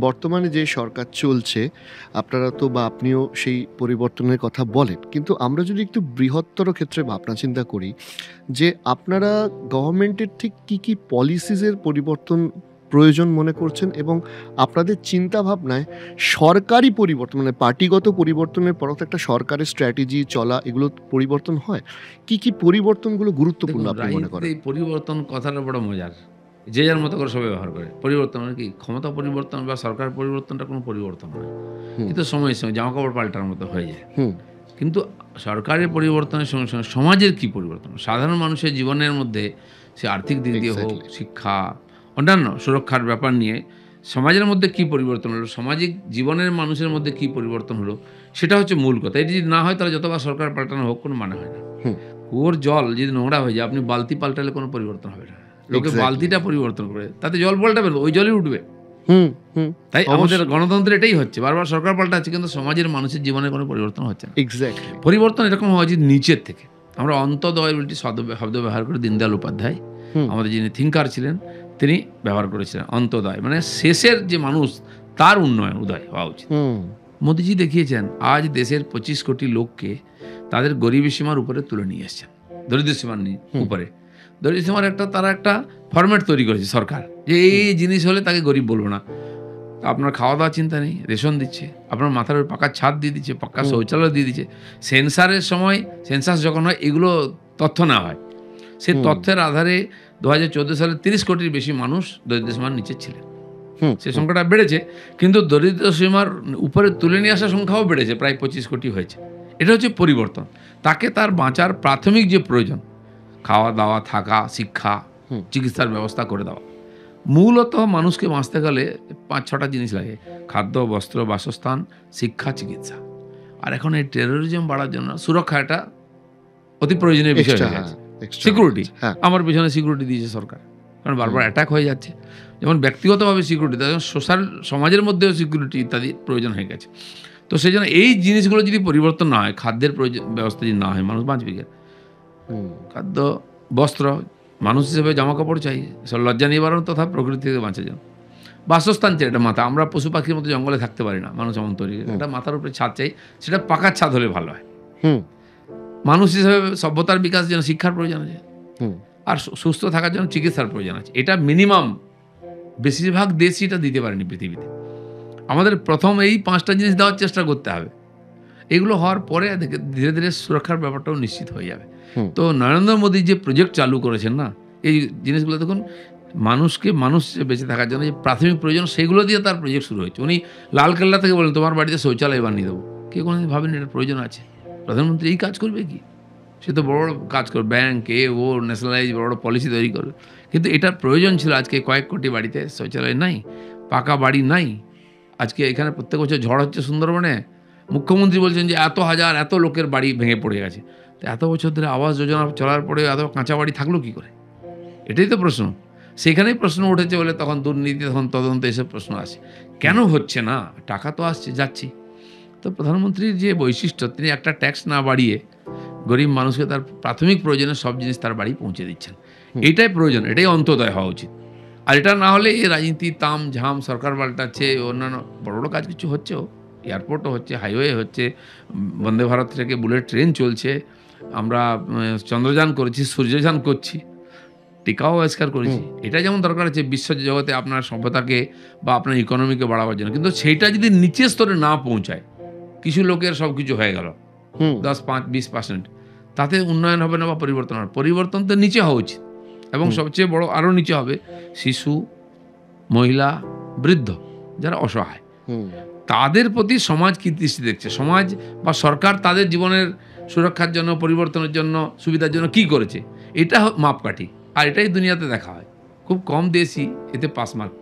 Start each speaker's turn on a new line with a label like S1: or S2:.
S1: বর্তমানে যে সরকার চলছে, আপনারা তো বা আপনিও সেই পরিবর্তনের কথা বলেন। কিন্তু আমরা যদি একটু বৃহত্তর ক্ষেত্রে ভাবনা চিন্তা করি যে আপনারা গভর্নমেন্টের ঠিক কি পলিসিস এর পরিবর্তন প্রয়োজন মনে করছেন এবং আপনাদের চিন্তাভাবনায় সরকারি পরিবর্তন মানে পার্টিগত পরিবর্তনের পরও তো একটা সরকারের স্ট্র্যাটেজি চলা এগুলো পরিবর্তন হয়। কি পরিবর্তনগুলো গুরুত্বপূর্ণ
S2: দেখুন,
S1: আপনি মনে
S2: রাজনীতিতে
S1: করেন?
S2: এই পরিবর্তন কথাটা বড় মজার। যে যার মতো করে সবাই ব্যবহার করে। পরিবর্তন মানে কি? ক্ষমতা পরিবর্তন বা সরকার পরিবর্তনটা কোনো পরিবর্তন নয়।
S1: হুম,
S2: কিন্তু সময়ের সঙ্গে জামাকাপড় পাল্টানোর মতো হয়ে যায়।
S1: হুম,
S2: কিন্তু সরকারের পরিবর্তনের সঙ্গে, সঙ্গে সমাজের কি পরিবর্তন? সাধারণ মানুষের জীবনের মধ্যে সে আর্থিক দিক দিয়ে হোক,
S1: এক্সাক্টলি।
S2: শিক্ষা, অন্যান্য সুরক্ষার ব্যাপার নিয়ে সমাজের মধ্যে কি পরিবর্তন হলো, সামাজিক জীবনের মানুষের মধ্যে কি পরিবর্তন হলো, সেটা হচ্ছে মূল কথা। এটি যদি না হয় তাহলে যতবার সরকার পাল্টানো হোক কোনো মানে হয় না।
S1: হুম,
S2: কুয়োর জল যদি নোংরা হয়ে যায়, আপনি বালতি পাল্টালে কোনো পরিবর্তন হবে না। লোকে
S1: এক্সাক্টলি।
S2: বালতিটা পরিবর্তন করে, তাতে জল পাল্টাবে না, ওই জলই উঠবে।
S1: হুম, হুম,
S2: তাই আমাদের
S1: অবশ্যই।
S2: গণতন্ত্রে এটাই হচ্ছে। বারবার সরকার পাল্টাচ্ছে কিন্তু সমাজের মানুষের জীবনে কোনো পরিবর্তন হচ্ছে না।
S1: এক্সাক্টলি।
S2: পরিবর্তন এরকম হওয়া উচিত নিচের থেকে। আমরা অন্তোদয় বলটি শব্দ ব্যবহার করে দীনদয়াল উপাধ্যায়,
S1: হুম,
S2: আমাদের যিনি থিংকার ছিলেন, তিনি ব্যবহার করেছিলেন অন্তোদয়। মানে শেষের যে মানুষ তার উন্নয়ন উদয় হওয়া উচিত।
S1: হুম,
S2: মোদিজি দেখিয়েছেন আজ দেশের ২৫ কোটি লোককে তাদের গরিবী সীমার উপরে তুলে নিয়ে এসছেন। দরিদ্র সীমার
S1: হুম,
S2: উপরে। দরিদ্র সীমার তারা একটা ফরম্যাট তৈরি করেছে সরকার। যে এই
S1: হুম,
S2: জিনিস হলে তাকে গরিব বলব না। আপনার খাওয়া-দাওয়ার চিন্তা নেই, রেশন দিচ্ছে। আপনার মাথার উপর পাকা ছাদ দিয়ে দিচ্ছে, পাক্কা
S1: হুম,
S2: শৌচালয় দিয়ে দিচ্ছে। সেন্সারের সময় সেন্সাস যখন হয় এগুলো তথ্য নেওয়া হয়। সেই
S1: হুম,
S2: তথ্যের আধারে ২০১৪ সালে ৩০ কোটির বেশি মানুষ দরিদ্র সীমার নিচে ছিলেন।
S1: হুম,
S2: সে
S1: হুম,
S2: সংখ্যাটা বেড়েছে। কিন্তু দরিদ্র সীমার উপরে তুলে নিয়ে আসার সংখ্যাও বেড়েছে, প্রায় ২৫ কোটি হয়েছে। এটা হচ্ছে পরিবর্তন। তাকে তার বাঁচার প্রাথমিক যে প্রয়োজন, খাওয়া-দাওয়া, থাকা, শিক্ষা,
S1: হুম,
S2: চিকিৎসার ব্যবস্থা করে দেওয়া। মূলত মানুষকে বাঁচতে গেলে ৫-৬টা জিনিস লাগে। খাদ্য, বস্ত্র, বাসস্থান, শিক্ষা, চিকিৎসা। আর এখন এই টেররিজম বাড়ার জন্য সুরক্ষা একটা অতি প্রয়োজনীয় বিষয়
S1: এক্সট্রা
S2: হয়ে
S1: হ্যাঁ,
S2: গেছে।
S1: এক্সট্রা হয়ে
S2: সিকিউরিটি।
S1: গেছে। হ্যাঁ,
S2: আমার পেছনে সিকিউরিটি দিয়েছে সরকার। কারণ বারবার
S1: হুম,
S2: অ্যাটাক হয়ে যাচ্ছে। যেমন ব্যক্তিগতভাবে সিকিউরিটি, তেমন সোশ্যাল সমাজের মধ্যেও সিকিউরিটি ইত্যাদি প্রয়োজন হয়ে গেছে। তো সেজন্য এই জিনিসগুলো যদি পরিবর্তন না হয়, খাদ্যের ব্যবস্থা যদি না হয়, মানুষ বাঁচবে কি?
S1: হুম,
S2: খাদ্য, বস্ত্র, মানুষ হিসেবে জামাকাপড় চাই। লজ্জা নিবারণ তথা প্রকৃতি থেকে বাঁচার জন্য। বাসস্থান চাই, একটা মাথা। আমরা পশু পাখির মতো জঙ্গলে থাকতে পারি না। মানুষ এমন তৈরি।
S1: হুম,
S2: একটা মাথার উপরে ছাদ চাই। সেটা পাকার ছাদ হলে ভালো হয়।
S1: হুম,
S2: মানুষ হিসেবে সভ্যতার বিকাশের জন্য শিক্ষার প্রয়োজন আছে।
S1: হুম,
S2: আর সুস্থ থাকার জন্য চিকিৎসার প্রয়োজন আছে। এটা মিনিমাম বেশিরভাগ দেশই এটা দিতে পারেনি পৃথিবীতে। আমাদের ১ম এই ৫ টা জিনিস দেওয়ার চেষ্টা করতে হবে। এগুলো হওয়ার পরে ধীরে, ধীরে সুরক্ষার ব্যাপারটাও নিশ্চিত হয়ে যাবে।
S1: হুম,
S2: তো নরেন্দ্র মোদী যে প্রজেক্ট চালু করেছেন না, এই জিনিসগুলো দেখুন, মানুষকে মানুষ হিসেবে বেঁচে থাকার জন্য যে প্রাথমিক প্রয়োজন সেগুলো দিয়ে তার প্রজেক্ট শুরু হয়েছে। উনি লালকেল্লা থেকে বললেন, "তোমার বাড়িতে শৌচালয় বানিয়ে দেবো।" কেউ কোনোদিন ভাবেনি এটার প্রয়োজন আছে। প্রধানমন্ত্রী এই কাজ করবে কি? সে তো বড়, বড় কাজ করবে। ব্যাংক, ও ন্যাশনালাইজ বড়, বড় পলিসি তৈরি করবে। কিন্তু এটার প্রয়োজন ছিল। আজকে কয়েক কোটি বাড়িতে শৌচালয় নাই, পাকা বাড়ি নাই। আজকে এখানে প্রত্যেক বছর ঝড় হচ্ছে সুন্দরবনে। মুখ্যমন্ত্রী বলছেন যে এত লোকের বাড়ি ভেঙে পড়ে গেছে। তো এত বছর ধরে আবাস যোজনা চলার পরেও এত কাঁচা বাড়ি থাকলো কি করে? এটাই তো প্রশ্ন। সেখানেই প্রশ্ন উঠেছে বলে তখন দুর্নীতি, তখন তদন্ত, এসব প্রশ্ন আসে।
S1: হুম,
S2: কেন হচ্ছে না? টাকা তো আসছে, যাচ্ছি। তো প্রধানমন্ত্রীর যে বৈশিষ্ট্য, তিনি একটা ট্যাক্স না বাড়িয়ে গরিব মানুষকে তার প্রাথমিক প্রয়োজনের সব জিনিস তার বাড়ি পৌঁছে দিচ্ছেন।
S1: হুম,
S2: এটাই প্রয়োজন, এটাই অন্তোদয় হওয়া উচিত। আর এটা না হলে এই রাজনীতি, তামঝাম, সরকার পাল্টাচ্ছে, অন্যান্য বড়, বড় কাজ কিছু হচ্ছেও। এয়ারপোর্টও হচ্ছে, হাইওয়ে হচ্ছে, বন্দে ভারত থেকে বুলেট ট্রেন চলছে। আমরা চন্দ্রযান করেছি, সূর্যযান করছি, টিকাও আবিষ্কার
S1: হুম,
S2: করেছি। এটা যেমন দরকার আছে বিশ্ব জগতে আপনার সভ্যতাকে বা আপনার ইকোনমিকে বাড়াবার জন্য। কিন্তু সেইটা যদি নিচের স্তরে না পৌঁছায়, কিছু লোকের সবকিছু হয়ে গেল।
S1: হুম,
S2: ১০, ৫, ২০% তাতে উন্নয়ন হবে না বা পরিবর্তন হবে। পরিবর্তন তো নিচে হওয়া উচিত এবং
S1: হুম,
S2: সবচেয়ে বড় আরও নিচে হবে শিশু, মহিলা, বৃদ্ধ যারা অসহায়।
S1: হুম,
S2: তাদের প্রতি সমাজ কি দৃষ্টি দেখছে? সমাজ বা সরকার তাদের জীবনের সুরক্ষার জন্য, পরিবর্তনের জন্য, সুবিধার জন্য কি করেছে? এটা মাপকাঠি। আর এটাই দুনিয়াতে দেখা হয়। খুব কম দেশই এতে পাস মার্ক